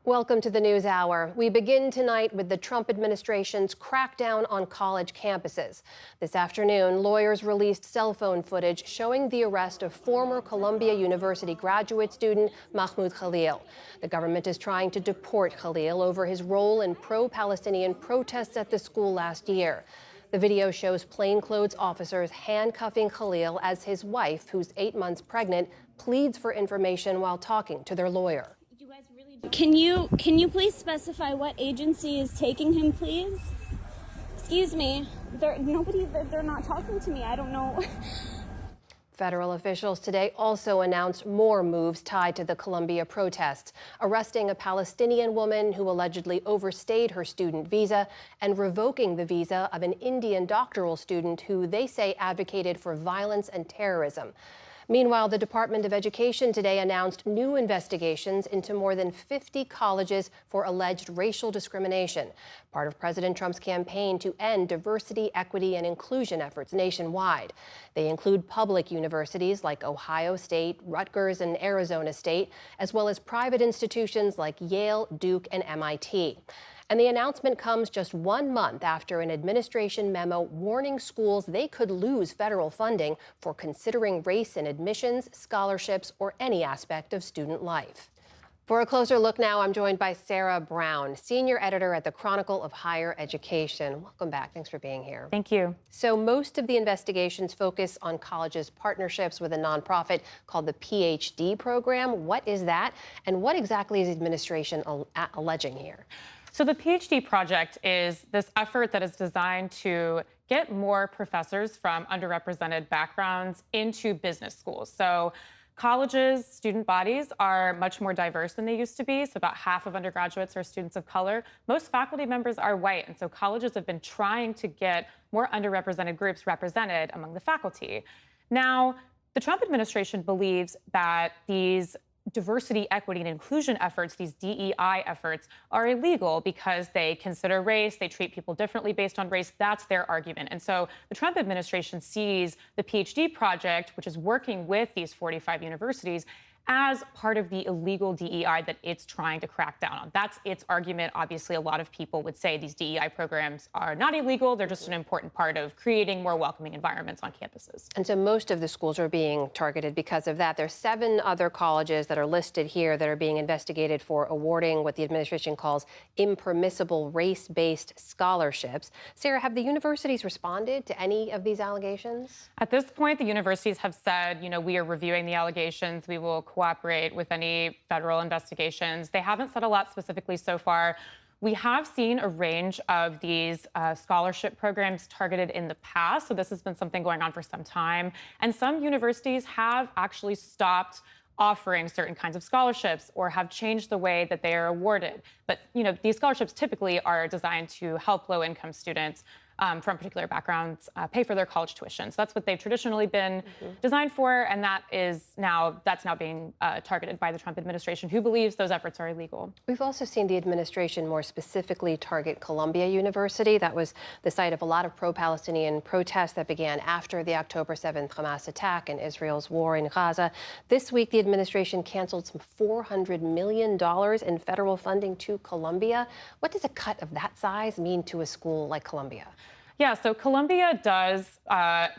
Welcome to the News Hour. We begin tonight with the Trump administration's crackdown on college campuses. This afternoon, lawyers released cell phone footage showing the arrest of former Columbia University graduate student Mahmoud Khalil. The government is trying to deport Khalil over his role in pro-Palestinian protests at the school last year. The video shows plainclothes officers handcuffing Khalil as his wife, who's 8 months pregnant, pleads for information while talking to their lawyer. Can you please specify what agency is taking him, please? Excuse me. They're not talking to me. I don't know. Federal officials today also announced more moves tied to the Columbia protests, arresting a Palestinian woman who allegedly overstayed her student visa and revoking the visa of an Indian doctoral student who they say advocated for violence and terrorism. Meanwhile, the Department of Education today announced new investigations into more than 50 colleges for alleged racial discrimination, part of President Trump's campaign to end diversity, equity, and inclusion efforts nationwide. They include public universities like Ohio State, Rutgers, and Arizona State, as well as private institutions like Yale, Duke, and MIT. And the announcement comes just 1 month after an administration memo warning schools they could lose federal funding for considering race in admissions, scholarships, or any aspect of student life. For a closer look now, I'm joined by Sarah Brown, senior editor at the Chronicle of Higher Education. Welcome back. Thanks for being here. Thank you. So most of the investigations focus on colleges' partnerships with a nonprofit called the PhD program. What is that? And what exactly is the administration alleging here? So the PhD project is this effort that is designed to get more professors from underrepresented backgrounds into business schools. So colleges, student bodies are much more diverse than they used to be. So about half of undergraduates are students of color. Most faculty members are white. And so colleges have been trying to get more underrepresented groups represented among the faculty. Now, the Trump administration believes that these diversity, equity, and inclusion efforts, these DEI efforts, are illegal because they consider race, they treat people differently based on race. That's their argument. And so the Trump administration sees the PhD project, which is working with these 45 universities, as part of the illegal DEI that it's trying to crack down on. That's its argument. Obviously, a lot of people would say these DEI programs are not illegal. They're just an important part of creating more welcoming environments on campuses. And so most of the schools are being targeted because of that. There's 7 other colleges that are listed here that are being investigated for awarding what the administration calls impermissible race-based scholarships. Sarah, have the universities responded to any of these allegations? At this point, the universities have said, we are reviewing the allegations. We will cooperate with any federal investigations. They haven't said a lot specifically so far. We have seen a range of these scholarship programs targeted in the past. So this has been something going on for some time. And some universities have actually stopped offering certain kinds of scholarships or have changed the way that they are awarded. But, these scholarships typically are designed to help low-income students from particular backgrounds pay for their college tuition. So that's what they've traditionally been designed for, and that's now being targeted by the Trump administration, who believes those efforts are illegal. We've also seen the administration more specifically target Columbia University. That was the site of a lot of pro-Palestinian protests that began after the October 7th Hamas attack and Israel's war in Gaza. This week, the administration canceled some $400 million in federal funding to Columbia. What does a cut of that size mean to a school like Columbia? Yeah, so Columbia does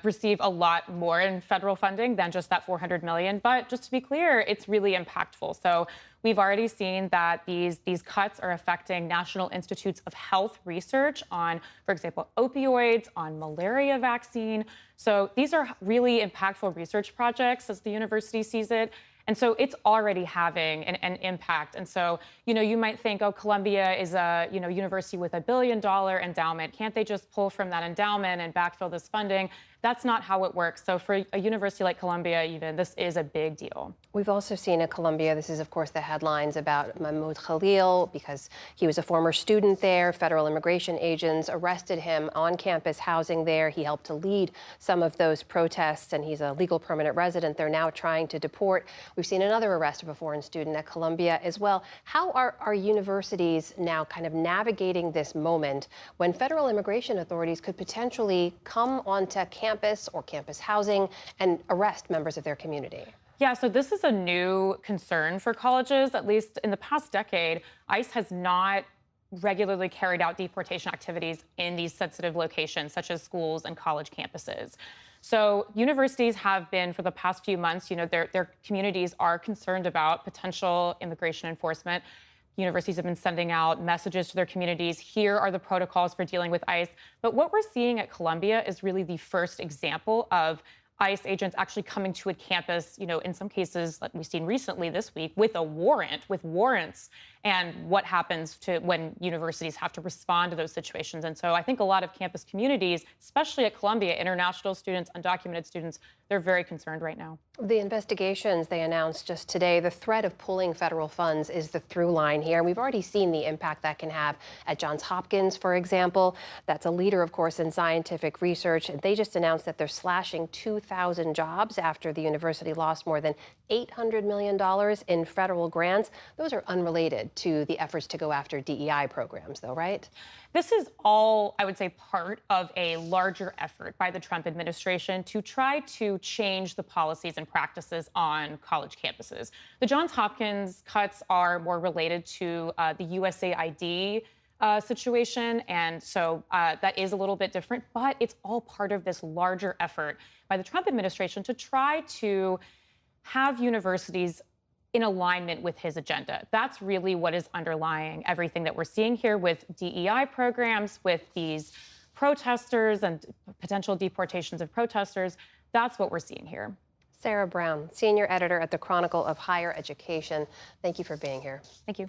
receive a lot more in federal funding than just that $400 million. But just to be clear, it's really impactful. So we've already seen that these cuts are affecting National Institutes of Health research on, for example, opioids, on malaria vaccine. So these are really impactful research projects as the university sees it. And so it's already having an impact. And so, you might think, oh, Columbia is a, university with $1 billion endowment. Can't they just pull from that endowment and backfill this funding? That's not how it works. So for a university like Columbia, even, this is a big deal. We've also seen at Columbia, this is, of course, the headlines about Mahmoud Khalil, because he was a former student there. Federal immigration agents arrested him on campus housing there. He helped to lead some of those protests, and he's a legal permanent resident. They're now trying to deport. We've seen another arrest of a foreign student at Columbia as well. How are our universities now kind of navigating this moment when federal immigration authorities could potentially come onto campus or campus housing and arrest members of their community? Yeah, so this is a new concern for colleges. At least in the past decade, ICE has not regularly carried out deportation activities in these sensitive locations, such as schools and college campuses. So universities have been, for the past few months, their communities are concerned about potential immigration enforcement. Universities have been sending out messages to their communities. Here are the protocols for dealing with ICE. But what we're seeing at Columbia is really the first example of ICE agents actually coming to a campus, in some cases, like we've seen recently this week, with warrants, and what happens to when universities have to respond to those situations. And so I think a lot of campus communities, especially at Columbia, international students, undocumented students, they're very concerned right now. The investigations they announced just today, the threat of pulling federal funds is the through line here. We've already seen the impact that can have at Johns Hopkins, for example. That's a leader, of course, in scientific research. They just announced that they're slashing 2,000 jobs after the university lost more than $800 million in federal grants. Those are unrelated to the efforts to go after DEI programs, though, right? This is all, I would say, part of a larger effort by the Trump administration to try to change the policies and practices on college campuses. The Johns Hopkins cuts are more related to the USAID situation, and so that is a little bit different, but it's all part of this larger effort by the Trump administration to try to have universities in alignment with his agenda. That's really what is underlying everything that we're seeing here with DEI programs, with these protesters and potential deportations of protesters. That's what we're seeing here. Sarah Brown, senior editor at the Chronicle of Higher Education. Thank you for being here. Thank you.